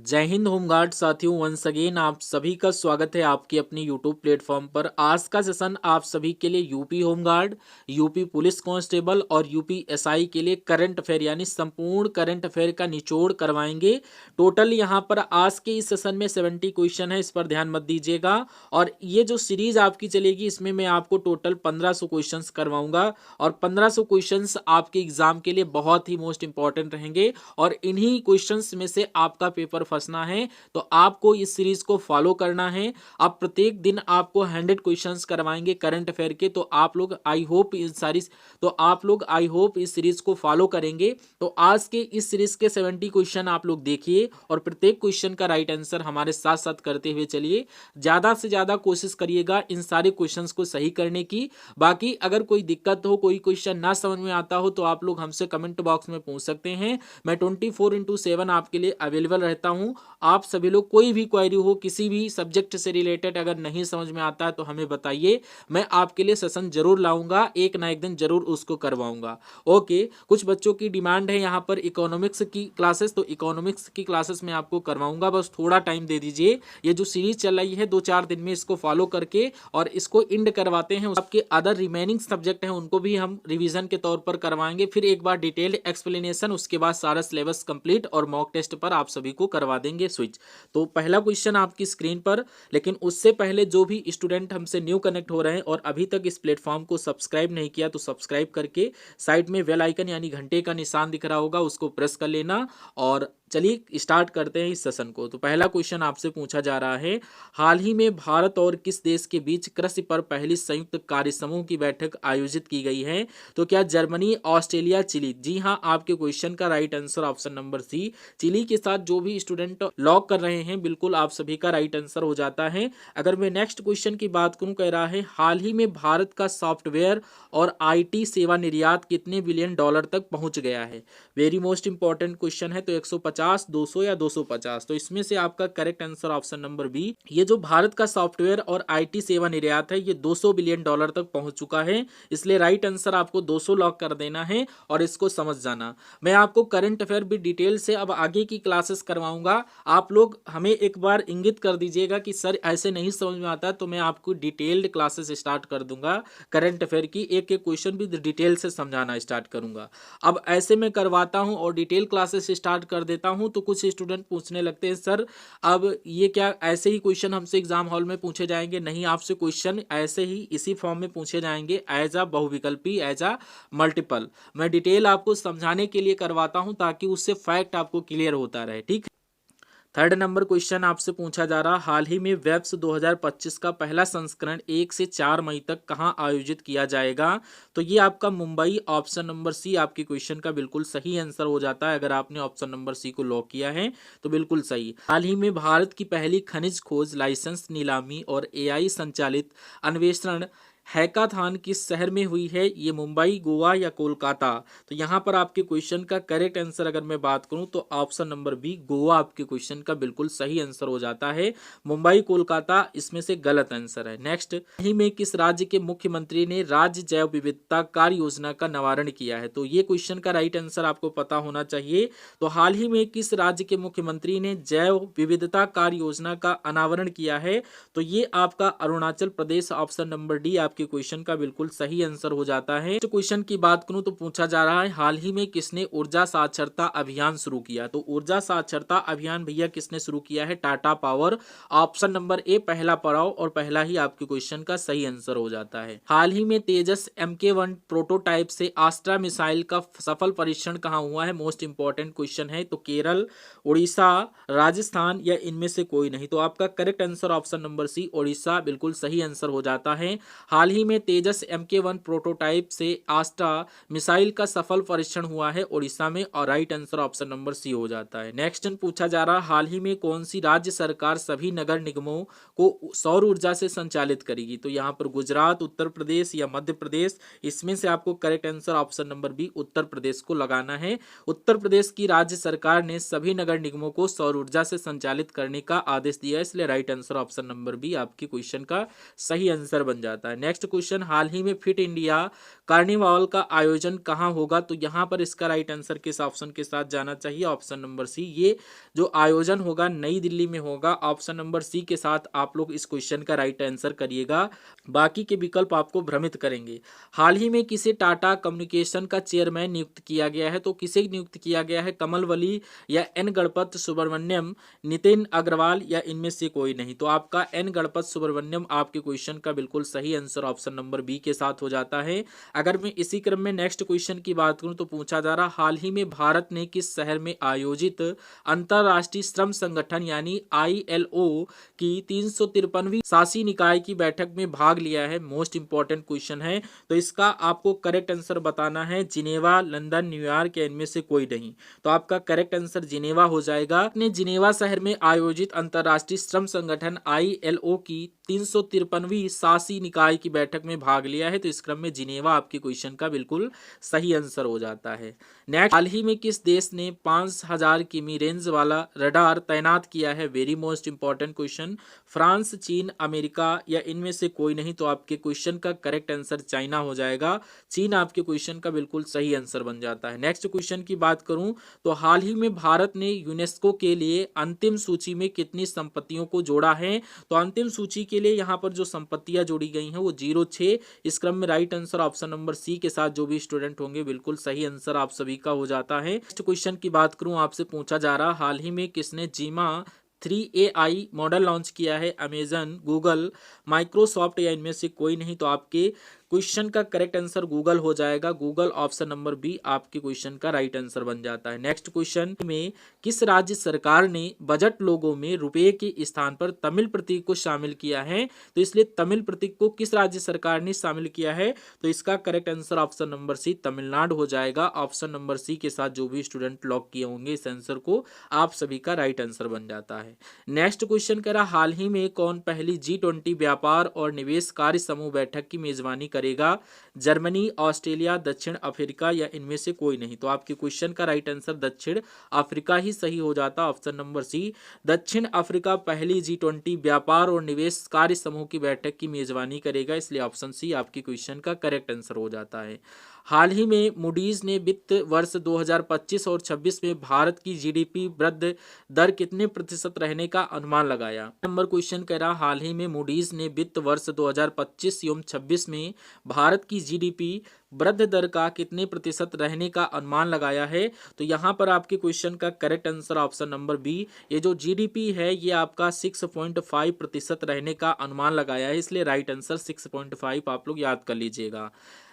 जय हिंद होमगार्ड साथियों, once again आप सभी का स्वागत है आपकी अपनी यूट्यूब प्लेटफॉर्म पर। आज का सेशन आप सभी के लिए UP home guard, UP police constable और यूपी एसआई के लिए करंट अफेयर यानी संपूर्ण करंट अफेयर का निचोड़ करवाएंगे। टोटल यहां पर आज के इस सेशन में 70 क्वेश्चन है, इस पर ध्यान मत दीजिएगा। और ये जो सीरीज आपकी चलेगी इसमें मैं आपको टोटल 1500 क्वेश्चन करवाऊंगा और 1500 क्वेश्चन आपके एग्जाम के लिए बहुत ही मोस्ट इंपॉर्टेंट रहेंगे और इन्हीं क्वेश्चन में से आपका पेपर फंसना है। तो आपको इस सीरीज को फॉलो करना है। अब प्रत्येक दिन आपको 100 क्वेश्चंस करवाएंगे करंट अफेयर के। तो आप लोग आई होप इस सीरीज को फॉलो करेंगे। तो आज के इस सीरीज के 70 क्वेश्चन आप लोग देखिए और प्रत्येक क्वेश्चन का राइट आंसर हमारे साथ साथ करते हुए चलिए। ज्यादा से ज्यादा कोशिश करिएगा इन सारे क्वेश्चंस को सही करने की। बाकी अगर कोई दिक्कत हो, कोई क्वेश्चन ना समझ में आता हो तो आप लोग हमसे कमेंट बॉक्स में पूछ सकते हैं। मैं 24/7 आपके लिए अवेलेबल रहता हूं। आप सभी लोग कोई भी क्वेरी हो, किसी भी सब्जेक्ट से रिलेटेड अगर नहीं समझ में आता है तो हमें बताइए। मैं आपके लिए सेशन जरूर लाऊंगा, एक ना एक दिन जरूर उसको करवाऊंगा। ओके, कुछ बच्चों की डिमांड है यहाँ पर इकोनॉमिक्स की क्लासेस, तो इकोनॉमिक्स की क्लासेस मैं आपको करवाऊंगा। बस थोड़ा टाइम दे दीजिए। ये जो सीरीज चल रही है 2-4 दिन में इसको फॉलो करके और इसको इंड करवाते हैं। आपके अदर रिमेनिंग सब्जेक्ट हैं उनको भी हम रिवीजन के तौर पर करवाएंगे। फिर एक बार डिटेल्ड एक्सप्लेनेशन, उसके बाद सारा सिलेबस कंप्लीट और मॉक टेस्ट पर आप सभी को करवा देंगे स्विच। तो पहला क्वेश्चन आपकी स्क्रीन पर, लेकिन उससे पहले जो भी स्टूडेंट हमसे न्यू कनेक्ट हो रहे हैं और अभी तक इस प्लेटफॉर्म को सब्सक्राइब नहीं किया तो सब्सक्राइब करके साइड में बेल आइकन यानी घंटे का निशान दिख रहा होगा, उसको प्रेस कर लेना। और चलिए स्टार्ट करते हैं इस सेशन को। तो पहला क्वेश्चन आपसे पूछा जा रहा है, हाल ही में भारत और किस देश के बीच कृषि पर पहली संयुक्त कार्य समूह की बैठक आयोजित की गई है? तो क्या जर्मनी, ऑस्ट्रेलिया, चिली? जी हाँ, आपके क्वेश्चन का right answer option number C, Chile के साथ जो भी स्टूडेंट लॉक कर रहे हैं बिल्कुल आप सभी का राइट आंसर हो जाता है। अगर मैं नेक्स्ट क्वेश्चन की बात करूं, कह रहा है हाल ही में भारत का सॉफ्टवेयर और आईटी सेवा निर्यात कितने बिलियन डॉलर तक पहुंच गया है? वेरी मोस्ट इंपॉर्टेंट क्वेश्चन है। तो 150, 200 या 250? तो इसमें से आपका correct answer option number B, ये जो भारत का सॉफ्टवेयर और आईटी सेवा निर्यात है ये 200 बिलियन डॉलर तक पहुंच चुका है। इसलिए राइट आंसर आपको 200 लॉक कर देना है और इसको समझ जाना। मैं आपको करंट अफेयर भी डिटेल से अब आगे की क्लासेस करवाऊंगा। आप लोग हमें एक बार इंगित कर दीजिएगा कि सर ऐसे नहीं समझ में आता, तो मैं आपको डिटेल्ड क्लासेस स्टार्ट कर दूंगा करंट अफेयर की। एक एक क्वेश्चन भी डिटेल से समझाना स्टार्ट करूंगा। अब ऐसे मैं करवाता हूं और डिटेल क्लासेस स्टार्ट कर देता हूं तो कुछ स्टूडेंट पूछने लगते हैं सर अब ये क्या ऐसे ही क्वेश्चन हमसे एग्जाम हॉल में पूछे जाएंगे? नहीं, आपसे क्वेश्चन ऐसे ही इसी फॉर्म में पूछे जाएंगे, एज अ बहुविकल्पी, एज अ मल्टीपल। मैं डिटेल आपको समझाने के लिए करवाता हूं ताकि उससे फैक्ट आपको क्लियर होता रहे। ठीक है। थर्ड नंबर क्वेश्चन आपसे पूछा जा रहा, हाल ही में वेब्स 2025 का पहला संस्करण 1 से 4 मई तक कहां आयोजित किया जाएगा? तो ये आपका मुंबई, ऑप्शन नंबर सी आपके क्वेश्चन का बिल्कुल सही आंसर हो जाता है। अगर आपने ऑप्शन नंबर सी को लॉक किया है तो बिल्कुल सही। हाल ही में भारत की पहली खनिज खोज, लाइसेंस, नीलामी और एआई संचालित अन्वेषण हैकाथॉन किस शहर में हुई है? ये मुंबई, गोवा या कोलकाता? तो यहाँ पर आपके क्वेश्चन का करेक्ट आंसर अगर मैं बात करूँ तो ऑप्शन नंबर बी, गोवा आपके क्वेश्चन का बिल्कुल सही आंसर हो जाता है। मुंबई, कोलकाता इसमें से गलत आंसर है। नेक्स्ट, ही में किस राज्य के मुख्यमंत्री ने राज्य जैव विविधता कार्य योजना का निवारण किया है? तो ये क्वेश्चन का राइट आंसर आपको पता होना चाहिए। तो हाल ही में किस राज्य के मुख्यमंत्री ने जैव विविधता कार्य योजना का अनावरण किया है? तो ये आपका Arunachal Pradesh, option number D आपके क्वेश्चन का बिल्कुल सही आंसर हो जाता है। तो क्वेश्चन की बात करूं तो पूछा जा रहा है, हाल ही में किसने ऊर्जा साक्षरता अभियान शुरू किया? तो ऊर्जा साक्षरता अभियान भैया किसने शुरू किया है? टाटा पावर, ऑप्शन नंबर ए पहला पड़ाव और पहला ही आपके क्वेश्चन का सही आंसर हो जाता है। हाल ही में तेजस MK1 प्रोटोटाइप से आस्ट्रा मिसाइल का सफल परीक्षण कहां हुआ है? मोस्ट इंपॉर्टेंट क्वेश्चन है। तो केरल, उड़ीसा, राजस्थान या इनमें से कोई नहीं? तो आपका correct answer option number C, Orissa बिल्कुल सही आंसर हो जाता है। हाल ही में तेजस MK1 प्रोटोटाइप से आस्ट्रा मिसाइल का सफल परीक्षण हुआ है उड़ीसा में और right answer option number C हो जाता है। नेक्स्ट पूछा जा रहा, हाल ही में कौन सी राज्य सरकार सभी नगर निगमों को सौर ऊर्जा से संचालित करेगी? तो यहाँ पर गुजरात, उत्तर प्रदेश या मध्य प्रदेश? इसमें से आपको correct answer option number B, Uttar Pradesh को लगाना है। उत्तर प्रदेश की राज्य सरकार ने सभी नगर निगमों को सौर ऊर्जा से संचालित करने का आदेश दिया है, इसलिए right answer option number B आपके क्वेश्चन का सही आंसर बन जाता है। नेक्स्ट नेक्स्ट क्वेश्चन, हाल ही में फिट इंडिया कार्निवाल का आयोजन कहाँ होगा? तो यहाँ पर इसका राइट आंसर किस ऑप्शन के साथ जाना चाहिए? ऑप्शन नंबर सी, ये जो आयोजन होगा नई दिल्ली में होगा। ऑप्शन नंबर सी के साथ आप लोग इस क्वेश्चन का राइट आंसर करिएगा, बाकी के विकल्प आपको भ्रमित करेंगे। हाल ही में किसे टाटा कम्युनिकेशन का चेयरमैन नियुक्त किया गया है? तो किसे नियुक्त किया गया है? कमलवली या एन गणपत सुब्रमण्यम, नितिन अग्रवाल या इनमें से कोई नहीं? तो आपका एन गणपत सुब्रमण्यम आपके क्वेश्चन का बिल्कुल सही आंसर ऑप्शन नंबर बी के साथ हो जाता है। अगर मैं इसी क्रम में नेक्स्ट क्वेश्चन की बात करूं तो पूछा जा रहा, हाल ही में भारत ने किस शहर में आयोजित अंतरराष्ट्रीय श्रम संगठन यानी ILO की 353वीं शासी निकाय की बैठक में भाग लिया है? मोस्ट इंपॉर्टेंट क्वेश्चन है, तो इसका आपको करेक्ट आंसर बताना है। जिनेवा, लंदन, न्यूयॉर्क या इनमें से कोई नहीं? तो आपका करेक्ट आंसर जिनेवा हो जाएगा। अपने जिनेवा शहर में आयोजित अंतरराष्ट्रीय श्रम संगठन ILO की 353वीं शासी निकाय की बैठक में भाग लिया है, तो इस क्रम में जिनेवा आपके क्वेश्चन का बिल्कुल सही आंसर हो जाता है। नेक्स्ट, हाल ही में किस देश ने 5000 किमी रेंज वाला रडार तैनात किया है? Very most important question. France, चीन, अमेरिका या इनमें से कोई नहीं? तो आपके क्वेश्चन का करेक्ट आंसर चाइना हो जाएगा। चीन आपके क्वेश्चन का बिल्कुल सही आंसर बन जाता है। नेक्स्ट क्वेश्चन की बात करूं तो हाल ही में भारत ने यूनेस्को के लिए अंतिम सूची में कितनी संपत्तियों को जोड़ा है? तो अंतिम सूची के लिए यहाँ पर जो संपत्तियां जोड़ी गई हैं वो 06। इस क्रम में right answer option number C के साथ जो भी स्टूडेंट होंगे बिल्कुल सही आंसर आप सभी का हो जाता है। नेक्स्ट क्वेश्चन की बात करूं, आपसे पूछा जा रहा, हाल ही में किसने जीमा 3AI मॉडल लॉन्च किया है? अमेजन, गूगल, माइक्रोसॉफ्ट या इनमें से कोई नहीं? तो आपके क्वेश्चन का करेक्ट आंसर गूगल हो जाएगा। गूगल ऑप्शन नंबर बी आपके क्वेश्चन का राइट आंसर बन जाता है। नेक्स्ट क्वेश्चन में किस राज्य सरकार ने बजट लोगों में रुपए के स्थान पर तमिल प्रतीक को शामिल किया है? तो इसलिए तमिल प्रतीक को किस राज्य सरकार ने शामिल किया है? तो इसका correct answer option number C Tamil Nadu हो जाएगा। ऑप्शन नंबर सी के साथ जो भी स्टूडेंट लॉक किए होंगे इस आंसर को, आप सभी का राइट आंसर बन जाता है। नेक्स्ट क्वेश्चन कह रहा, हाल ही में कौन पहली G20 व्यापार और निवेश कार्य समूह बैठक की मेजबानी करेगा? जर्मनी, ऑस्ट्रेलिया, दक्षिण अफ्रीका या इनमें से कोई नहीं? तो आपके क्वेश्चन का राइट आंसर दक्षिण अफ्रीका ही सही हो जाता। ऑप्शन नंबर सी, दक्षिण अफ्रीका पहली G20 व्यापार और निवेश कार्य समूह की बैठक की मेजबानी करेगा, इसलिए ऑप्शन सी आपके क्वेश्चन का करेक्ट आंसर हो जाता है। हाल ही में मूडीज ने वित्त वर्ष 2025 और 26 में भारत की GDP वृद्धि दर कितने प्रतिशत रहने का अनुमान लगाया? नंबर क्वेश्चन कह रहा, हाल ही में मूडीज ने वित्त वर्ष 2025 एवं 26 में भारत की GDP वृद्धि दर का कितने प्रतिशत रहने का अनुमान लगाया है? तो यहाँ पर आपके क्वेश्चन का correct answer option number B, ये जो GDP है ये आपका 6.5% रहने का अनुमान लगाया है, इसलिए राइट आंसर 6.5 आप लोग याद कर लीजिएगा।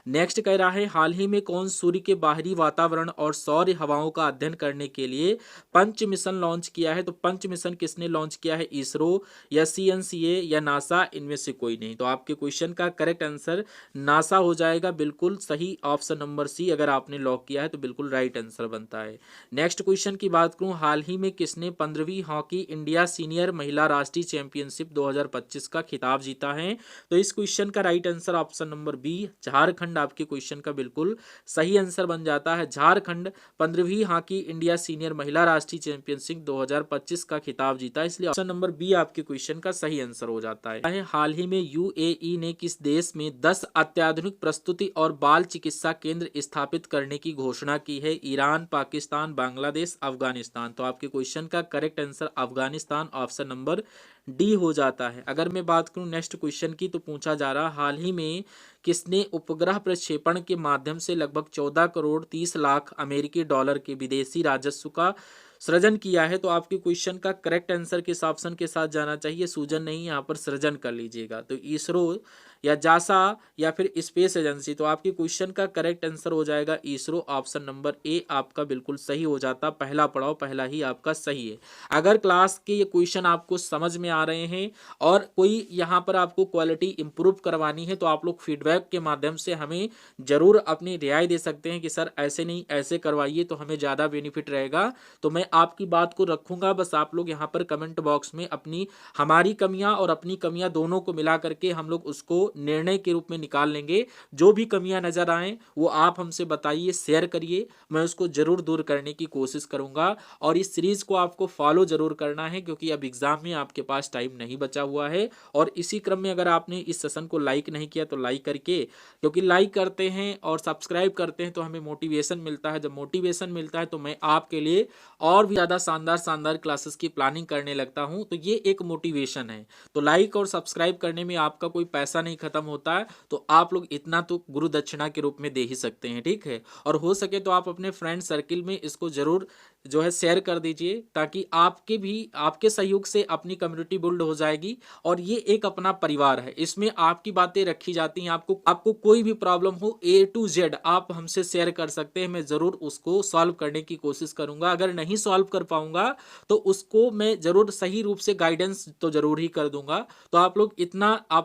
नेक्स्ट कह रहा है, हाल ही में कौन सूर्य के बाहरी वातावरण और सौर हवाओं का अध्ययन करने के लिए पंच मिशन लॉन्च किया है? तो पंच मिशन किसने लॉन्च किया है? इसरो या CNCA या नासा, इनमें से कोई नहीं? तो आपके क्वेश्चन का करेक्ट आंसर नासा हो जाएगा, बिल्कुल सही ऑप्शन नंबर सी अगर आपने लॉक किया है तो बिल्कुल राइट आंसर बनता है। नेक्स्ट क्वेश्चन की बात करूं, हाल ही में किसने 15वीं हॉकी इंडिया सीनियर महिला राष्ट्रीय चैंपियनशिप 2025 का खिताब जीता है? तो इस क्वेश्चन का right answer option number B Jharkhand आपके क्वेश्चन का बिल्कुल सही आंसर बन जाता है। झारखंड 15वीं हॉकी इंडिया सीनियर महिला राष्ट्रीय चैंपियनशिप 2025 का खिताब जीता, इसलिए ऑप्शन नंबर बी आपके क्वेश्चन का सही आंसर हो जाता है। हाल ही में UAE ने किस देश में 10 अत्याधुनिक प्रस्तुति और बाल चिकित्सा केंद्र स्थापित करने की घोषणा की है? ईरान, पाकिस्तान, बांग्लादेश, अफगानिस्तान? तो आपके क्वेश्चन का correct answer Afghanistan option number D हो जाता है। अगर मैं बात करूं नेक्स्ट क्वेश्चन की तो पूछा जा रहा, हाल ही में किसने उपग्रह प्रक्षेपण के माध्यम से लगभग 14 करोड़ 30 लाख अमेरिकी डॉलर के विदेशी राजस्व का सृजन किया है? तो आपके क्वेश्चन का करेक्ट आंसर किस ऑप्शन के साथ जाना चाहिए? सूजन नहीं, यहाँ पर सृजन कर लीजिएगा। तो इसरो या जासा या फिर स्पेस एजेंसी? तो आपके क्वेश्चन का करेक्ट आंसर हो जाएगा इसरो, ऑप्शन नंबर ए आपका बिल्कुल सही हो जाता। पहला पड़ाव पहला ही आपका सही है। अगर क्लास के ये क्वेश्चन आपको समझ में आ रहे हैं और कोई यहाँ पर आपको क्वालिटी इंप्रूव करवानी है तो आप लोग फीडबैक के माध्यम से हमें जरूर अपनी राय दे सकते हैं कि सर ऐसे नहीं ऐसे करवाइए तो हमें ज़्यादा बेनिफिट रहेगा। तो मैं आपकी बात को रखूंगा, बस आप लोग यहाँ पर कमेंट बॉक्स में अपनी हमारी कमियां और अपनी कमियां दोनों को मिला करके हम लोग उसको निर्णय के रूप में निकाल लेंगे। जो भी कमियां नजर आए वो आप हमसे बताइए, शेयर करिए, मैं उसको जरूर दूर करने की कोशिश करूंगा। और इस सीरीज को आपको फॉलो जरूर करना है क्योंकि अब एग्जाम में आपके पास टाइम नहीं बचा हुआ है। और इसी क्रम में अगर आपने इस सेशन को लाइक नहीं किया तो लाइक करके, क्योंकि लाइक करते हैं और सब्सक्राइब करते हैं तो हमें मोटिवेशन मिलता है। जब मोटिवेशन मिलता है तो मैं आपके लिए और भी ज़्यादा शानदार शानदार क्लासेस की प्लानिंग करने लगता हूं। तो ये एक मोटिवेशन है। तो लाइक और सब्सक्राइब करने में आपका कोई पैसा नहीं खत्म होता है, तो आप लोग इतना तो गुरु दक्षिणा के रूप में दे ही सकते हैं, ठीक है। और हो सके तो आप अपने फ्रेंड सर्किल में इसको जरूर जो है शेयर कर दीजिए, ताकि आपके भी आपके सहयोग से अपनी कम्युनिटी बिल्ड हो जाएगी। और ये एक अपना परिवार है, इसमें आपकी बातें रखी जाती हैं। आपको कोई भी प्रॉब्लम हो A to Z आप हमसे शेयर कर सकते हैं, मैं जरूर उसको सॉल्व करने की कोशिश करूंगा। अगर नहीं सॉल्व कर पाऊंगा तो उसको मैं जरूर सही रूप से गाइडेंस तो जरूर ही कर दूंगा। तो आप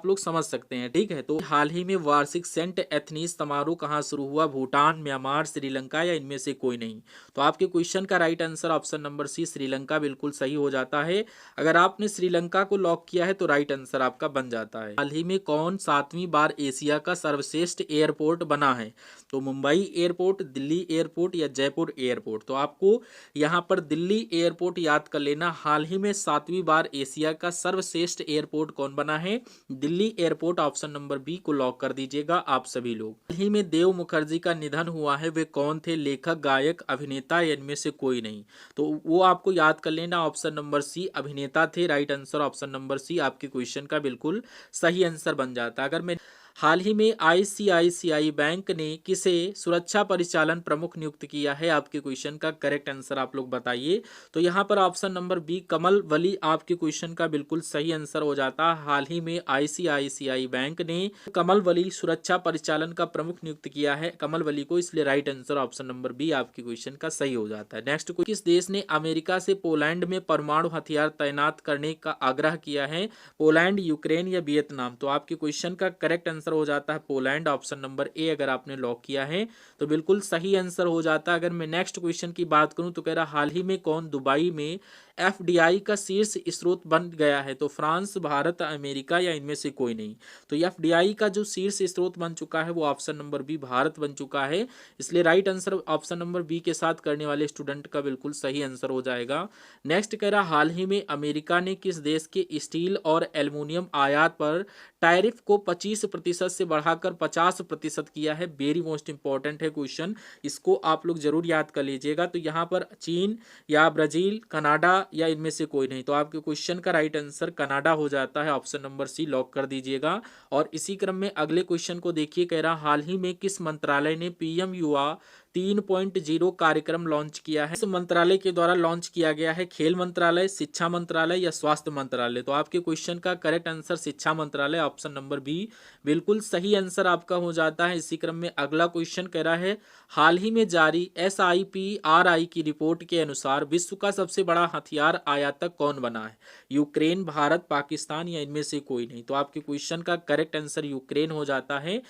लोग समझ सकते हैं, ठीक है। तो हाल ही में वार्षिक सेंट एथनीज समारोह कहाँ शुरू हुआ? भूटान, म्यांमार, श्रीलंका या इनमें से कोई नहीं? तो आपके क्वेश्चन का right answer option number C Sri Lanka बिल्कुल सही हो जाता है। अगर आपने श्रीलंका को लॉक किया है तो राइट आंसर आपका बन जाता है। हाल ही में कौन 7वीं बार एशिया का सर्वश्रेष्ठ एयरपोर्ट बना है? तो मुंबई एयरपोर्ट, दिल्ली एयरपोर्ट या जयपुर एयरपोर्ट? तो आपको यहाँ पर दिल्ली एयरपोर्ट याद कर लेना। हाल ही में 7वीं बार एशिया का सर्वश्रेष्ठ एयरपोर्ट कौन बना है? Delhi airport. Option number B को लॉक कर दीजिएगा आप सभी लोग। हाल ही में देव मुखर्जी का निधन हुआ है, वे कौन थे? लेखक, गायक, अभिनेता या इनमें से कोई नहीं? तो वो आपको याद कर लेना। ऑप्शन नंबर सी अभिनेता थे। Right answer option number C आपके क्वेश्चन का बिल्कुल सही आंसर बन जाता है। अगर मैं हाल ही में आईसीआईसीआई बैंक ने किसे सुरक्षा परिचालन प्रमुख नियुक्त किया है? आपके क्वेश्चन का करेक्ट आंसर आप लोग बताइए। तो यहाँ पर ऑप्शन नंबर बी कमल वली आपके क्वेश्चन का बिल्कुल सही आंसर हो जाता है। हाल ही में आईसीआईसीआई बैंक ने कमल वली सुरक्षा परिचालन का प्रमुख नियुक्त किया है, कमल वली को, इसलिए right answer option number B आपके क्वेश्चन का सही हो जाता है। नेक्स्ट, किस देश ने अमेरिका से पोलैंड में परमाणु हथियार तैनात करने का आग्रह किया है? पोलैंड, यूक्रेन या वियतनाम? तो आपके क्वेश्चन का करेक्ट आंसर हो जाता है पोलैंड। ऑप्शन नंबर ए अगर आपने लॉक किया है तो बिल्कुल सही आंसर हो जाता है। अगर मैं नेक्स्ट क्वेश्चन की बात करूं तो कह रहा हाल ही में कौन दुबई में एफडीआई का शीर्ष स्रोत बन गया है? तो फ्रांस, भारत, अमेरिका या इनमें से कोई नहीं? तो एफडीआई का जो शीर्ष स्रोत बन चुका है वो ऑप्शन नंबर बी भारत बन चुका है, इसलिए right answer option number B के साथ करने वाले स्टूडेंट का बिल्कुल सही आंसर हो जाएगा। नेक्स्ट कह रहा हाल ही में अमेरिका ने किस देश के स्टील और एल्युमिनियम आयात पर टैरिफ को 25% से बढ़ाकर 50% किया है? वेरी मोस्ट इंपॉर्टेंट है क्वेश्चन, इसको आप लोग जरूर याद कर लीजिएगा। तो यहाँ पर चीन या ब्राजील, कनाडा या इनमें से कोई नहीं? तो आपके क्वेश्चन का राइट आंसर कनाडा हो जाता है। ऑप्शन नंबर सी लॉक कर दीजिएगा। और इसी क्रम में अगले क्वेश्चन को देखिए, कह रहा हाल ही में किस मंत्रालय ने पीएम युवा 3.0 कार्यक्रम लॉन्च किया है? इस मंत्रालय के द्वारा लॉन्च किया गया है खेल मंत्रालय, शिक्षा मंत्रालय या स्वास्थ्य मंत्रालय? तो आपके क्वेश्चन का करेक्ट आंसर शिक्षा मंत्रालय, ऑप्शन नंबर बी बिल्कुल सही आंसर आपका हो जाता है। इसी क्रम में अगला क्वेश्चन कह रहा है हाल ही में जारी SIPRI की रिपोर्ट के अनुसार विश्व का सबसे बड़ा हथियार आयातक कौन बना है? यूक्रेन, भारत, पाकिस्तान या इनमें से कोई नहीं? तो आपके क्वेश्चन का करेक्ट आंसर यूक्रेन हो जाता है।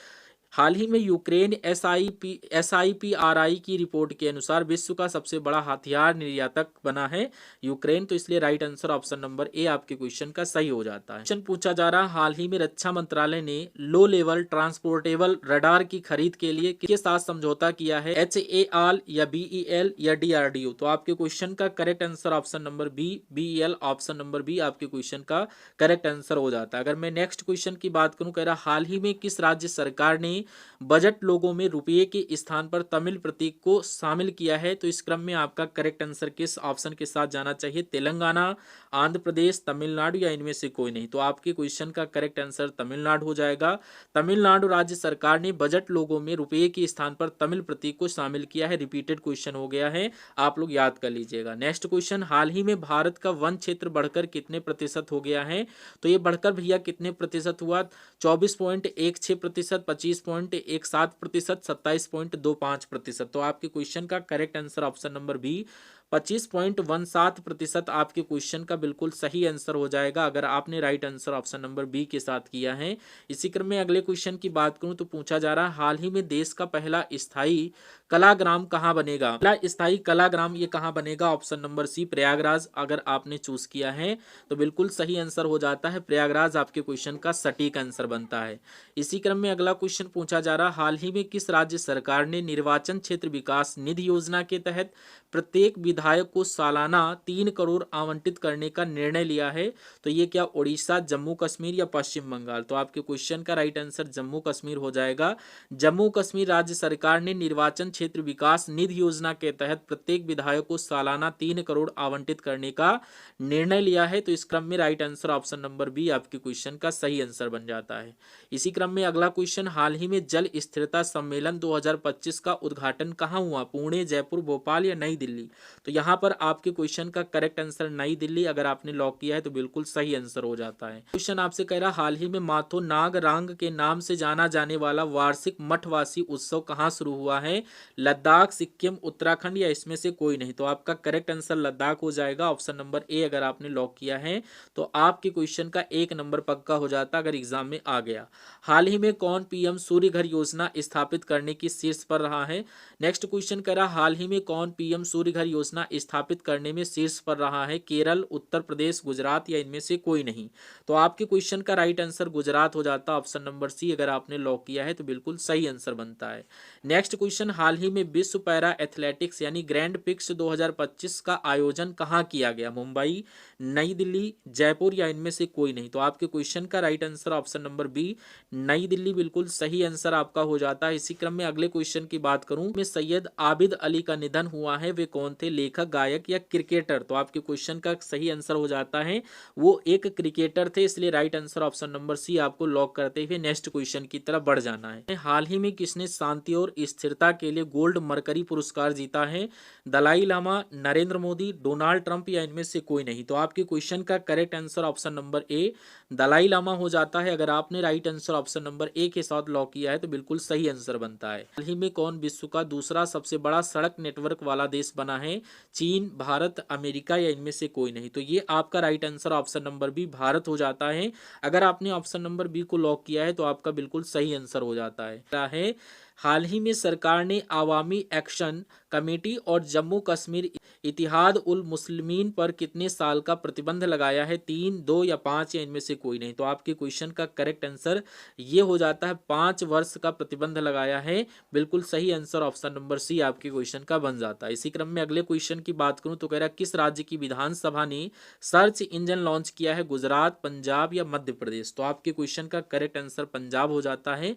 हाल ही में यूक्रेन SIPRI की रिपोर्ट के अनुसार विश्व का सबसे बड़ा हथियार निर्यातक बना है यूक्रेन, तो इसलिए राइट आंसर ऑप्शन नंबर ए आपके क्वेश्चन का सही हो जाता है। क्वेश्चन पूछा जा रहा हाल ही में रक्षा मंत्रालय ने लो लेवल ट्रांसपोर्टेबल रडार की खरीद के लिए किसके साथ समझौता किया है? HAL या BEL या DRDO? तो आपके क्वेश्चन का correct answer option number B BEL, option number B आपके क्वेश्चन का करेक्ट आंसर हो जाता है। अगर मैं नेक्स्ट क्वेश्चन की बात करूं, कह रहा हाल ही में किस राज्य सरकार ने बजट लोगों में रुपये के स्थान पर तमिल प्रतीक को शामिल किया है? तो इस क्रम में आपका करेक्ट आंसर किस ऑप्शन के साथ जाना चाहिए? तेलंगाना, आंध्र प्रदेश, तमिलनाडु या इनमें से कोई नहीं? तो आपके क्वेश्चन का करेक्ट आंसर तमिलनाडु हो जाएगा। तमिलनाडु राज्य सरकार ने बजट लोगों में रुपये के स्थान पर तमिल प्रतीक को शामिल किया है। रिपीटेड क्वेश्चन हो गया है, आप लोग याद कर लीजिएगा। नेक्स्ट क्वेश्चन, हाल ही में भारत का वन क्षेत्र बढ़कर कितने प्रतिशत हो गया है? तो ये बढ़कर भैया कितने प्रतिशत हुआ? 24.16%, 25.17%, 27.25%। तो आपके क्वेश्चन का correct answer option number B 25.17% आपके क्वेश्चन का बिल्कुल सही आंसर हो जाएगा, अगर आपने right answer option number B के साथ किया है। इसी क्रम में अगले क्वेश्चन की बात करूं तो पूछा जा रहा है हाल ही में देश का पहला स्थायी कलाग्राम कहाँ बनेगा? पहला स्थायी कलाग्राम ये कहाँ बनेगा? Option number C Prayagraj. अगर आपने चूज किया है तो बिल्कुल सही आंसर हो जाता है प्रयागराज, आपके क्वेश्चन का सटीक आंसर बनता है। इसी क्रम में अगला क्वेश्चन पूछा जा रहा, हाल ही में किस राज्य सरकार ने निर्वाचन क्षेत्र विकास निधि योजना के तहत प्रत्येक विधायक को सालाना 3 करोड़ आवंटित करने का निर्णय लिया है? तो ये क्या उड़ीसा, जम्मू कश्मीर या पश्चिम बंगाल? तो आपके क्वेश्चन का राइट आंसर जम्मू कश्मीर हो जाएगा। जम्मू कश्मीर राज्य सरकार ने निर्वाचन क्षेत्र विकास निधि योजना के तहत प्रत्येक विधायक को सालाना 3 करोड़ आवंटित करने का निर्णय लिया है। तो इस क्रम में right answer option number B आपके क्वेश्चन का सही आंसर बन जाता है। इसी क्रम में अगला क्वेश्चन, हाल ही में जल स्थिरता सम्मेलन 2025 का उद्घाटन कहाँ हुआ? पुणे, जयपुर, भोपाल या नई दिल्ली? तो यहाँ पर आपके क्वेश्चन का करेक्ट आंसर नई दिल्ली। अगर आपने लॉक किया है तो बिल्कुल सही आंसर हो जाता है। क्वेश्चन आपसे कह रहा, हाल ही में माथो नाग रांग के नाम से जाना जाने वाला वार्षिक मठवासी उत्सव कहाँ शुरू हुआ है? लद्दाख, सिक्किम, उत्तराखंड या इसमें से कोई नहीं? तो आपका करेक्ट आंसर लद्दाख हो जाएगा, ऑप्शन नंबर ए अगर आपने लॉक किया है तो आपके क्वेश्चन का 1 नंबर पक्का हो जाता अगर एग्जाम में आ गया। हाल ही में कौन पीएम सूर्य घर योजना स्थापित करने की शीर्ष पर रहा है? नेक्स्ट क्वेश्चन कह रहा, हाल ही में कौन पीएम सूर्य घर योजना स्थापित करने में शीर्ष पर रहा है? केरल, उत्तर प्रदेश, गुजरात या इनमें से कोई नहीं? तो आपके क्वेश्चन का राइट आंसर गुजरात हो जाता, ऑप्शन नंबर सी अगर आपने लॉक किया है तो बिल्कुल सही आंसर बनता है। नेक्स्ट क्वेश्चन, हाल ही में विश्व पैरा एथलेटिक्स यानी ग्रैंड पिक्स 2025 का आयोजन कहाँ किया गया? मुंबई, नई दिल्ली, जयपुर या इनमें से कोई नहीं? तो आपके क्वेश्चन का right answer option number B नई दिल्ली बिल्कुल सही आंसर आपका हो जाता है। इसी क्रम में अगले क्वेश्चन की बात करूं, में सैयद आबिद अली का निधन हुआ है, वे कौन थे? लेखक, गायक या क्रिकेटर? तो आपके क्वेश्चन का सही आंसर हो जाता है वो एक क्रिकेटर थे, इसलिए right answer option number C आपको लॉक करते हुए नेक्स्ट क्वेश्चन की तरफ बढ़ जाना है। हाल ही में किसने शांति और स्थिरता के लिए गोल्ड मरकरी पुरस्कार जीता है? दलाई लामा, नरेंद्र मोदी, डोनाल्ड ट्रंप या इनमें से कोई नहीं? तो आपके क्वेश्चन का correct answer option number A Dalai Lama हो जाता है। अगर आपने right answer option number A के साथ लॉक किया है तो बिल्कुल सही आंसर बनता है। हाल ही में कौन विश्व का दूसरा सबसे बड़ा सड़क नेटवर्क वाला देश बना है? चीन, भारत, अमेरिका या इनमें से कोई नहीं? तो ये आपका right answer option number B Bharat हो जाता है। अगर आपने ऑप्शन नंबर बी को लॉक किया है तो आपका बिल्कुल सही आंसर हो जाता है। हाल ही में सरकार ने अवामी एक्शन कमेटी और जम्मू कश्मीर इतिहाद उल मुस्लिमीन पर कितने साल का प्रतिबंध लगाया है? 3, 2 या 5 या इनमें से कोई नहीं? तो आपके क्वेश्चन का करेक्ट आंसर ये हो जाता है 5 वर्ष का प्रतिबंध लगाया है। बिल्कुल सही आंसर ऑप्शन नंबर सी आपके क्वेश्चन का बन जाता है। इसी क्रम में अगले क्वेश्चन की बात करूं तो कह रहा है, किस राज्य की विधानसभा ने सर्च इंजन लॉन्च किया है? गुजरात, पंजाब या मध्य प्रदेश? तो आपके क्वेश्चन का करेक्ट आंसर पंजाब हो जाता है।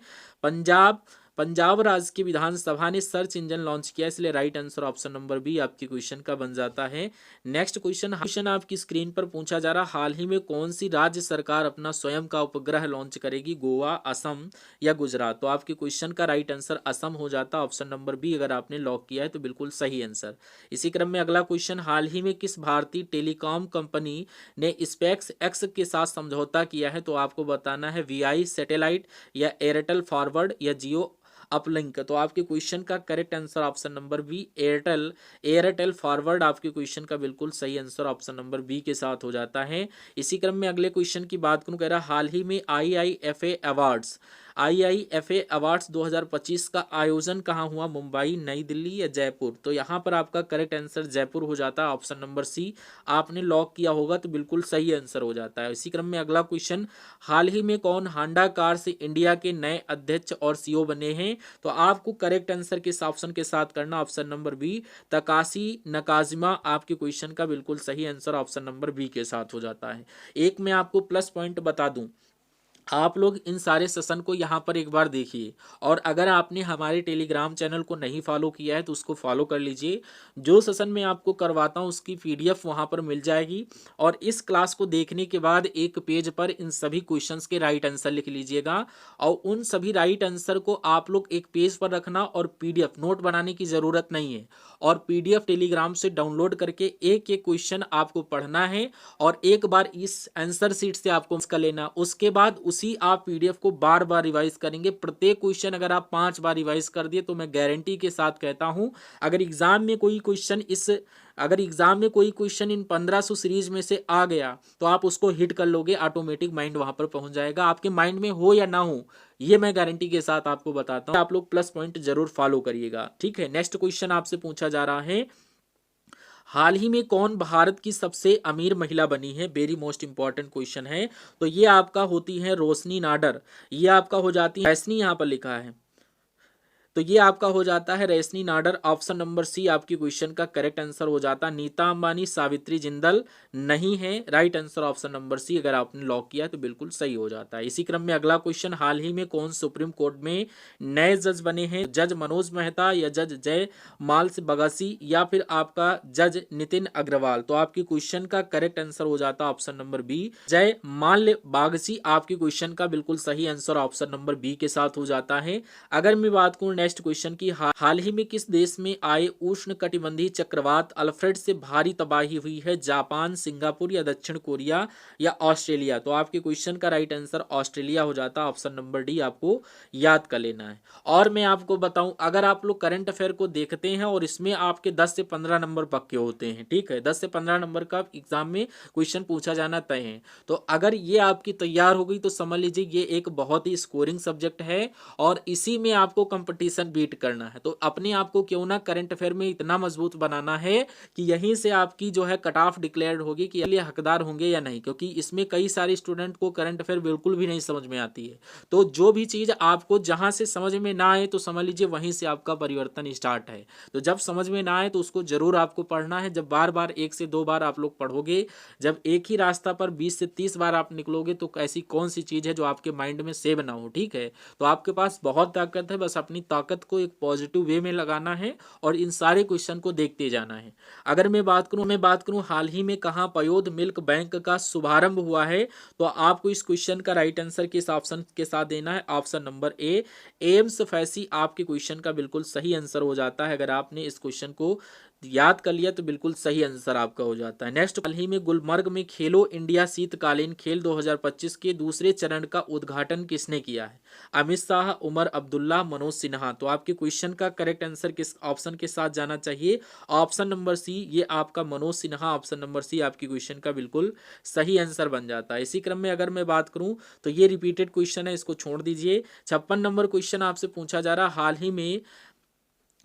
पंजाब राज्य की विधानसभा ने सर्च इंजन लॉन्च किया, इसलिए right answer option number B आपके क्वेश्चन का बन जाता है। नेक्स्ट क्वेश्चन आपकी स्क्रीन पर पूछा जा रहा, हाल ही में कौन सी राज्य सरकार अपना स्वयं का उपग्रह लॉन्च करेगी? गोवा, असम या गुजरात? तो आपके क्वेश्चन का राइट आंसर असम हो जाता, ऑप्शन नंबर बी अगर आपने लॉक किया है तो बिल्कुल सही आंसर। इसी क्रम में अगला क्वेश्चन, हाल ही में किस भारतीय टेलीकॉम कंपनी ने स्पेक्स एक्स के साथ समझौता किया है? तो आपको बताना है वीआई सैटेलाइट या एयरटेल फॉरवर्ड या जियो अपलिंक? तो आपके क्वेश्चन का correct answer option number B Airtel forward आपके क्वेश्चन का बिल्कुल सही आंसर ऑप्शन नंबर बी के साथ हो जाता है। इसी क्रम में अगले क्वेश्चन की बात करूं, कह रहा हाल ही में आईआईएफए अवार्ड्स 2025 का आयोजन कहाँ हुआ? मुंबई, नई दिल्ली या जयपुर? तो यहाँ पर आपका करेक्ट आंसर जयपुर हो जाता है, ऑप्शन नंबर सी आपने लॉक किया होगा तो बिल्कुल सही आंसर हो जाता है। इसी क्रम में अगला क्वेश्चन, हाल ही में कौन हांडा कार्स इंडिया के नए अध्यक्ष और सीईओ बने हैं? तो आपको करेक्ट आंसर किस ऑप्शन के साथ करना? Option number B Takashi Nakajima आपके क्वेश्चन का बिल्कुल सही आंसर ऑप्शन नंबर बी के साथ हो जाता है। एक मैं आपको प्लस पॉइंट बता दूं, आप लोग इन सारे सेशन को यहाँ पर एक बार देखिए, और अगर आपने हमारे टेलीग्राम चैनल को नहीं फॉलो किया है तो उसको फॉलो कर लीजिए। जो सेशन मैं आपको करवाता हूँ उसकी पीडीएफ वहाँ पर मिल जाएगी, और इस क्लास को देखने के बाद एक पेज पर इन सभी क्वेश्चंस के राइट आंसर लिख लीजिएगा, और उन सभी राइट आंसर को आप लोग एक पेज पर रखना, और पीडीएफ नोट बनाने की ज़रूरत नहीं है, और पीडीएफ टेलीग्राम से डाउनलोड करके एक एक क्वेश्चन आपको पढ़ना है, और एक बार इस आंसर शीट से आपको कर लेना। उसके बाद उसी उसी आप पीडीएफ को बार बार रिवाइज करेंगे। प्रत्येक क्वेश्चन अगर आप 5 बार रिवाइज कर दिए तो मैं गारंटी के साथ कहता हूं, अगर एग्जाम में कोई क्वेश्चन इन 1500 सीरीज में से आ गया तो आप उसको हिट कर लोगे, ऑटोमेटिक माइंड वहां पर पहुंच जाएगा। आपके माइंड में हो या ना हो, ये मैं गारंटी के साथ आपको बताता हूं। आप लोग प्लस पॉइंट जरूर फॉलो करिएगा, ठीक है। नेक्स्ट क्वेश्चन आपसे पूछा जा रहा है, हाल ही में कौन भारत की सबसे अमीर महिला बनी है? वेरी मोस्ट इंपॉर्टेंट क्वेश्चन है। तो ये आपका होती है रोशनी नाडर, ये आपका हो जाती है रैशनी, यहाँ पर लिखा है तो ये आपका हो जाता है रैशनी नाडर। ऑप्शन नंबर सी आपकी क्वेश्चन का करेक्ट आंसर हो जाता है। नीता अंबानी, सावित्री जिंदल नहीं है, right answer option number C अगर आपने लॉक किया तो बिल्कुल सही हो जाता है। इसी क्रम में अगला क्वेश्चन, हाल ही में कौन सुप्रीम कोर्ट में नए जज बने हैं? जज मनोज मेहता या जज जय माल बगासी या फिर आपका जज नितिन अग्रवाल? तो आपकी क्वेश्चन का करेक्ट आंसर हो जाता है ऑप्शन नंबर बी, जय माल बागसी आपकी क्वेश्चन का बिल्कुल सही आंसर ऑप्शन नंबर बी के साथ हो जाता है। अगर मैं बात करूं नेक्स्ट क्वेश्चन की, हाल ही में किस देश में आए उष्ण कटिबंधीय चक्रवात अल्फ्रेड से भारी तबाही हुई है? जापान, सिंगापुर या दक्षिण कोरिया या ऑस्ट्रेलिया? तो आपके क्वेश्चन का राइट आंसर ऑस्ट्रेलिया हो जाता है, ऑप्शन नंबर डी आपको याद कर लेना है। और मैं आपको बताऊं, अगर आप लोग करंट अफेयर को देखते हैं और इसमें आपके 10 से 15 नंबर पक्के होते हैं, ठीक है, 10 से 15 नंबर का एग्जाम में क्वेश्चन पूछा जाना तय है। तो अगर ये आपकी तैयार हो गई तो समझ लीजिए ये एक बहुत ही स्कोरिंग सब्जेक्ट है और इसी में आपको कंपटीशन बीट करना है। तो अपने आप को क्यों ना करंट अफेयर में इतना मजबूत बनाना है कि यहीं से आपकी जो है कट ऑफ डिक्लेयर्ड होगी कि ये हकदार होंगे या नहीं, क्योंकि इसमें कई सारे स्टूडेंट को करंट अफेयर बिल्कुल भी नहीं समझ में आती है। तो जो भी चीज आपको जहां से समझ में ना आए तो समझ लीजिए वहीं से आपका परिवर्तन स्टार्ट है। तो जब समझ में ना आए तो उसको जरूर आपको पढ़ना है। जब बार बार 1 से 2 बार आप लोग पढ़ोगे, जब एक ही रास्ता पर 20 से 30 बार आप निकलोगे तो ऐसी कौन सी चीज है जो आपके माइंड में सेव ना हो, ठीक है। तो आपके पास बहुत ताकत है, बस अपनी ताकत को एक पॉजिटिव वे में लगाना है और इन सारे क्वेश्चन को देखते जाना है। अगर मैं बात करूं हाल ही में कहां पयोद मिल्क बैंक का शुभारंभ हुआ है, तो आपको इस क्वेश्चन का राइट आंसर किस ऑप्शन के साथ देना है? ऑप्शन नंबर ए, एम्स फैसी आपके क्वेश्चन का बिल्कुल सही आंसर हो जाता है। अगर आपने इस क्वेश्चन को याद कर लिया तो बिल्कुल सही आंसर आपका हो जाता है। नेक्स्ट, हाल ही में गुलमर्ग में खेलो इंडिया शीतकालीन खेल 2025 के दूसरे चरण का उद्घाटन किसने किया है? अमित शाह, उमर अब्दुल्ला, मनोज सिन्हा? तो आपके क्वेश्चन का करेक्ट आंसर किस ऑप्शन के साथ जाना चाहिए? ऑप्शन नंबर सी, ये आपका Manoj Sinha, option number C आपकी क्वेश्चन का बिल्कुल सही आंसर बन जाता है। इसी क्रम में अगर मैं बात करूं तो ये रिपीटेड क्वेश्चन है, इसको छोड़ दीजिए। 56 नंबर क्वेश्चन आपसे पूछा जा रहा, हाल ही में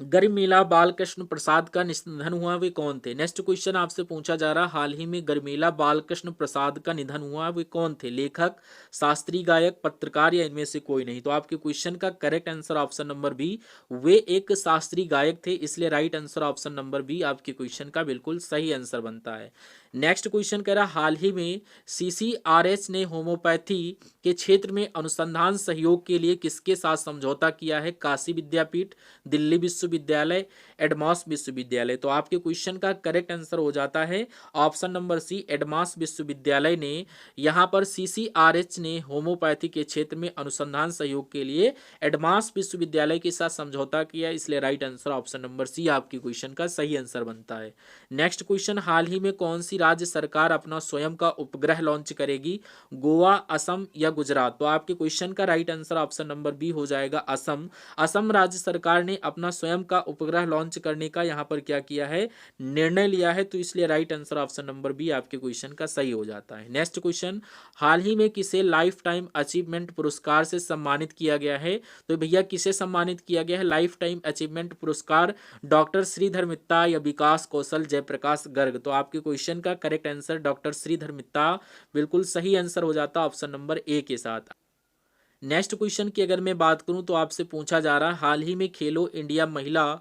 गर्मीला बालकृष्ण प्रसाद का निधन हुआ, वे कौन थे? नेक्स्ट क्वेश्चन आपसे पूछा जा रहा, हाल ही में गर्मीला बालकृष्ण प्रसाद का निधन हुआ, वे कौन थे? लेखक, शास्त्रीय गायक, पत्रकार या इनमें से कोई नहीं? तो आपके क्वेश्चन का correct answer option number B, वे एक शास्त्रीय गायक थे, इसलिए right answer option number B आपके क्वेश्चन का बिल्कुल सही आंसर बनता है। नेक्स्ट क्वेश्चन कह रहा, हाल ही में CCRH ने होम्योपैथी के क्षेत्र में अनुसंधान सहयोग के लिए किसके साथ समझौता किया है? काशी विद्यापीठ, दिल्ली विश्वविद्यालय, एडमास विश्वविद्यालय? तो आपके क्वेश्चन का करेक्ट आंसर हो जाता है ऑप्शन नंबर सी, एडमास विश्वविद्यालय ने यहाँ पर CCRH ने होम्योपैथी के क्षेत्र में अनुसंधान सहयोग के लिए एडमास विश्वविद्यालय के साथ समझौता किया, इसलिए right answer option number C आपकी क्वेश्चन का सही आंसर बनता है। नेक्स्ट क्वेश्चन, हाल ही में कौन सी राज्य सरकार अपना स्वयं का उपग्रह लॉन्च करेगी? गोवा, असम या गुजरात? तो आपके क्वेश्चन का right answer option number B हो जाएगा, असम। असम राज्य सरकार ने अपना स्वयं का उपग्रह लॉन्च करने का यहाँ पर क्या किया है? निर्णय लिया है, तो इसलिए right answer option number B आपके क्वेश्चन का सही हो जाता है। नेक्स्ट क्वेश्चन, हाल ही में किसे लाइफ टाइम अचीवमेंट पुरस्कार से सम्मानित किया गया है? तो भैया किसे सम्मानित किया गया है लाइफ टाइम अचीवमेंट पुरस्कार? डॉक्टर श्रीधर मित्ता या विकास कौशल, जयप्रकाश गर्ग? तो आपके क्वेश्चन का करेक्ट आंसर डॉक्टर श्रीधर मित्ता बिल्कुल सही आंसर हो जाता है ऑप्शन नंबर ए के साथ। नेक्स्ट क्वेश्चन की अगर मैं बात करूं तो आपसे पूछा जा रहा है, हाल ही में खेलो इंडिया महिला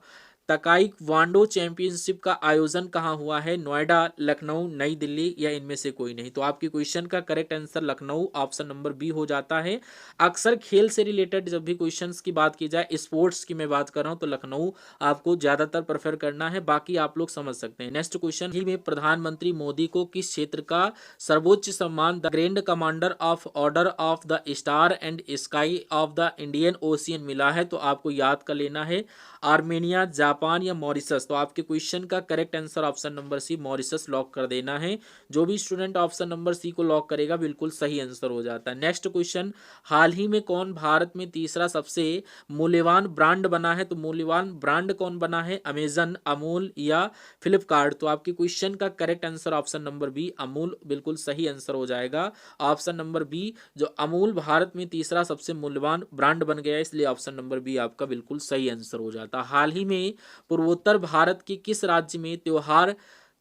ताइक्वांडो चैंपियनशिप का आयोजन कहां हुआ है? नोएडा, लखनऊ, नई दिल्ली या इनमें से कोई नहीं? तो आपके क्वेश्चन का correct answer Lucknow, option number B हो जाता है। अक्सर खेल से रिलेटेड जब भी क्वेश्चंस की बात की जाए, स्पोर्ट्स की मैं बात कर रहा हूं, तो लखनऊ आपको ज्यादातर प्रेफर करना है, बाकी आप लोग समझ सकते हैं। नेक्स्ट क्वेश्चन, ही में प्रधानमंत्री मोदी को किस क्षेत्र का सर्वोच्च सम्मान the grand commander of order of the star and sky of the Indian ocean मिला है? तो आपको याद कर लेना है, आर्मेनिया, जापान, जापान या मॉरिशस। तो आपके क्वेश्चन का correct answer option number C Mauritius lock कर देना है। जो भी स्टूडेंट ऑप्शन नंबर सी को लॉक करेगा बिल्कुल सही आंसर हो जाता है। नेक्स्ट क्वेश्चन, हाल ही में कौन भारत में तीसरा सबसे मूल्यवान ब्रांड बना है? तो मूल्यवान ब्रांड कौन बना है? अमेजन, अमूल या फ्लिपकार्ट? तो आपके क्वेश्चन का correct answer option number B Amul बिल्कुल सही आंसर हो जाएगा। ऑप्शन नंबर बी जो अमूल भारत में तीसरा सबसे मूल्यवान ब्रांड बन गया है, इसलिए ऑप्शन नंबर बी आपका बिल्कुल सही आंसर हो जाता है। हाल ही में पूर्वोत्तर भारत के किस राज्य में त्योहार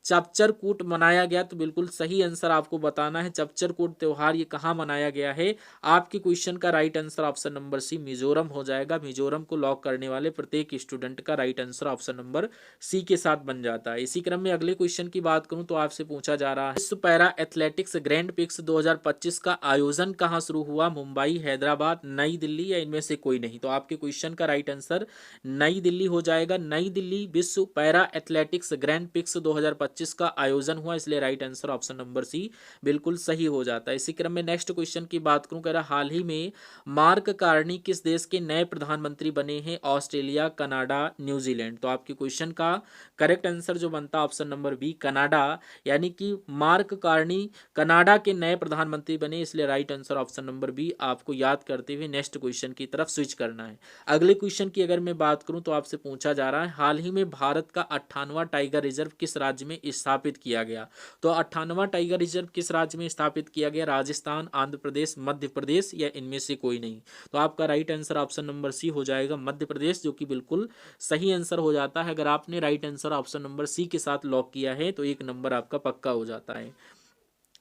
चपचर कूट मनाया गया? तो बिल्कुल सही आंसर आपको बताना है। चपचर कूट त्योहार ये कहाँ मनाया गया है? आपके क्वेश्चन का right answer option number C Mizoram हो जाएगा। मिजोरम को लॉक करने वाले प्रत्येक स्टूडेंट का right answer option number C के साथ बन जाता है। इसी क्रम में अगले क्वेश्चन की बात करूं तो आपसे पूछा जा रहा है, विश्व पैरा एथलेटिक्स ग्रैंड पिक्स 2025 का आयोजन कहाँ शुरू हुआ? मुंबई, हैदराबाद, नई दिल्ली या इनमें से कोई नहीं? तो आपके क्वेश्चन का राइट आंसर नई दिल्ली हो जाएगा। नई दिल्ली विश्व पैरा एथलेटिक्स ग्रैंड पिक्स 2025 का आयोजन हुआ, इसलिए right answer option number C बिल्कुल सही हो जाता है। इसी क्रम में नेक्स्ट क्वेश्चन की बात करूं, कह रहा हाल ही में मार्क कार्नी किस देश के नए प्रधानमंत्री बने हैं? Australia, Canada, New Zealand? तो आपके क्वेश्चन का करेक्ट आंसर जो बनता है ऑप्शन नंबर बी कनाडा, यानी कि मार्क कार्नी कनाडा के नए प्रधानमंत्री बने, इसलिए right answer option number B आपको याद करते हुए नेक्स्ट क्वेश्चन की तरफ स्विच करना है। अगले क्वेश्चन की अगर मैं बात करूं तो आपसे पूछा जा रहा है, हाल ही में भारत का 98वां टाइगर रिजर्व किस राज्य में स्थापित किया गया? तो 98वां टाइगर रिजर्व किस राज्य में स्थापित किया गया? राजस्थान, आंध्र प्रदेश, मध्य प्रदेश या इनमें से कोई नहीं? तो आपका right answer option number C हो जाएगा मध्य प्रदेश, जो कि बिल्कुल सही आंसर हो जाता है। अगर आपने right answer option number C के साथ लॉक किया है तो 1 नंबर आपका पक्का हो जाता है।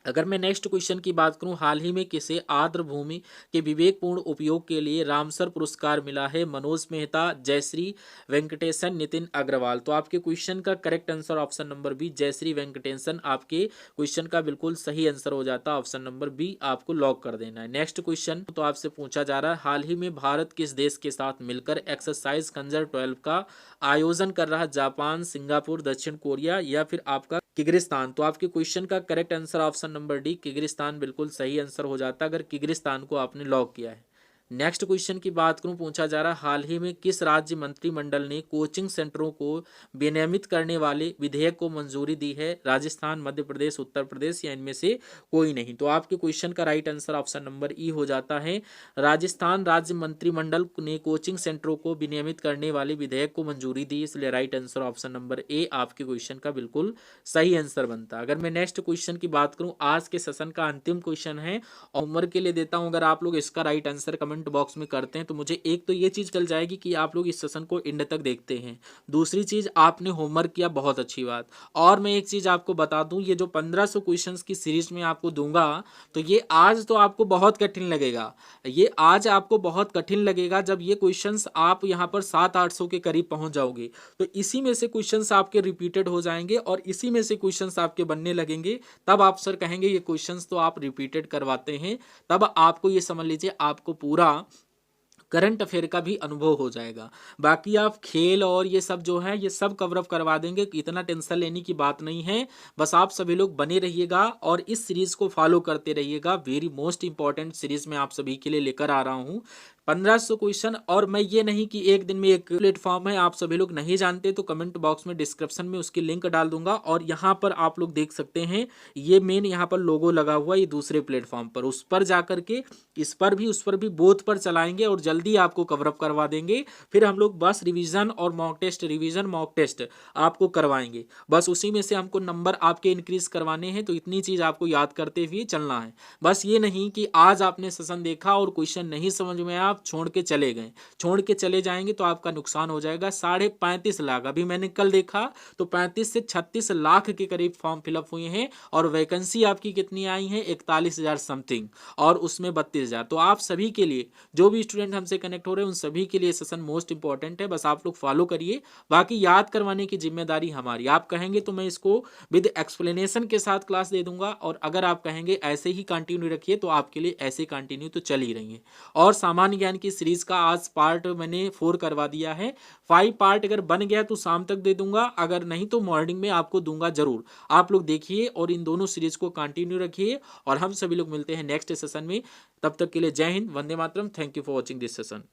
अगर मैं नेक्स्ट क्वेश्चन की बात करूं, हाल ही में किसे आर्द्र भूमि के विवेकपूर्ण उपयोग के लिए रामसर पुरस्कार मिला है? मनोज मेहता, जयश्री वेंकटेशन, नितिन अग्रवाल? तो आपके क्वेश्चन का correct answer option number B Jayashree Venkatesan आपके क्वेश्चन का बिल्कुल सही आंसर हो जाता है। ऑप्शन नंबर बी आपको लॉक कर देना है। नेक्स्ट क्वेश्चन तो आपसे पूछा जा रहा है, हाल ही में भारत किस देश के साथ मिलकर एक्सरसाइज खंजर 12 का आयोजन कर रहा है? जापान, सिंगापुर, दक्षिण कोरिया या फिर आपका किर्गिस्तान? तो आपके क्वेश्चन का correct answer option number D Kyrgyzstan बिल्कुल सही आंसर हो जाता है, अगर किर्गिस्तान को आपने लॉक किया है। नेक्स्ट क्वेश्चन की बात करूं, पूछा जा रहा है, हाल ही में किस राज्य मंत्रिमंडल ने कोचिंग सेंटरों को विनियमित करने वाले विधेयक को मंजूरी दी है? राजस्थान, मध्य प्रदेश, उत्तर प्रदेश या इनमें से कोई नहीं? तो आपके क्वेश्चन का राइट आंसर ऑप्शन नंबर ई हो जाता है। राजस्थान राज्य मंत्रिमंडल ने कोचिंग सेंटरों को विनियमित करने वाले विधेयक को मंजूरी दी, इसलिए राइट आंसर ऑप्शन नंबर ए आपके क्वेश्चन का बिल्कुल सही आंसर बनता है। अगर मैं नेक्स्ट क्वेश्चन की बात करूं, आज के सेशन का अंतिम क्वेश्चन है, होमवर्क के लिए देता हूं। अगर आप लोग इसका राइट आंसर कमेंट बॉक्स में करते हैं तो मुझे एक तो ये चीज चल जाएगी कि आप लोग इस सेशन को एंड तक देखते हैं। दूसरी चीज, आपने होमवर्क किया, बहुत अच्छी बात। और मैं एक चीज आपको बता दूं, ये जो 1500 क्वेश्चंस की सीरीज में आपको दूंगा, तो ये आज तो आपको बहुत कठिन लगेगा। ये आज आपको बहुत कठिन लगेगा जब ये क्वेश्चंस आप यहाँ पर 700-800 के करीब पहुंच जाओगे, तो इसी में से क्वेश्चंस आपके रिपीटेड हो जाएंगे और इसी में से क्वेश्चंस आपके बनने लगेंगे। तब आप सर कहेंगे ये क्वेश्चंस तो आप रिपीटेड करवाते हैं। तब आपको ये समझ लीजिए आपको पूरा करंट अफेयर का भी अनुभव हो जाएगा। बाकी आप खेल और ये सब जो है ये सब कवर अप करवा देंगे, इतना टेंशन लेने की बात नहीं है। बस आप सभी लोग बने रहिएगा और इस सीरीज को फॉलो करते रहिएगा। वेरी मोस्ट इंपॉर्टेंट सीरीज मैं आप सभी के लिए लेकर आ रहा हूँ 1500 क्वेश्चन। और मैं ये नहीं कि एक दिन में एक प्लेटफॉर्म है, आप सभी लोग नहीं जानते तो कमेंट बॉक्स में डिस्क्रिप्शन में उसकी लिंक डाल दूंगा। और यहाँ पर आप लोग देख सकते हैं ये मेन यहाँ पर लोगो लगा हुआ है, ये दूसरे प्लेटफॉर्म पर, उस पर जाकर के इस पर भी उस पर भी बोथ पर चलाएंगे और जल्दी आपको कवर अप करवा देंगे। फिर हम लोग बस रिवीजन और mock test, revision mock test आपको करवाएंगे। बस उसी में से हमको नंबर आपके इंक्रीज करवाने हैं, तो इतनी चीज आपको याद करते हुए चलना है। बस ये नहीं कि आज आपने सेशन देखा और क्वेश्चन नहीं समझ में आया, आप छोड़ के चले गए। छोड़ के चले जाएंगे तो आपका नुकसान हो जाएगा। 35.5 लाख, अभी मैंने कल देखा तो 35 से 36 लाख के करीब फॉर्म फिलअप हुए हैं और वैकेंसी आपकी कितनी आई है? 41,000 समथिंग, और उसमें 32,000। तो आप सभी के लिए, जो भी स्टूडेंट हमसे कनेक्ट हो रहे हैं उन सभी के लिए सेशन मोस्ट इंपॉर्टेंट है। बस आप लोग फॉलो करिए, बाकी याद करवाने की जिम्मेदारी हमारी। आप कहेंगे तो मैं इसको विद एक्सप्लेनेशन के साथ क्लास दे दूंगा, और अगर आप कहेंगे ऐसे ही कंटिन्यू रखिए तो आपके लिए ऐसे कंटिन्यू तो चल ही रही है। और सामान्य ज्ञान की सीरीज का आज पार्ट मैंने 4 करवा दिया है। 5 पार्ट अगर बन गया तो शाम तक दे दूंगा, अगर नहीं तो मॉर्निंग में आपको दूंगा जरूर। आप लोग देखिए और इन दोनों सीरीज को कंटिन्यू रखिए, और हम सभी लोग मिलते हैं नेक्स्ट सेशन में। तब तक के लिए Jai Hind, Vande Mataram. Thank you for watching this session.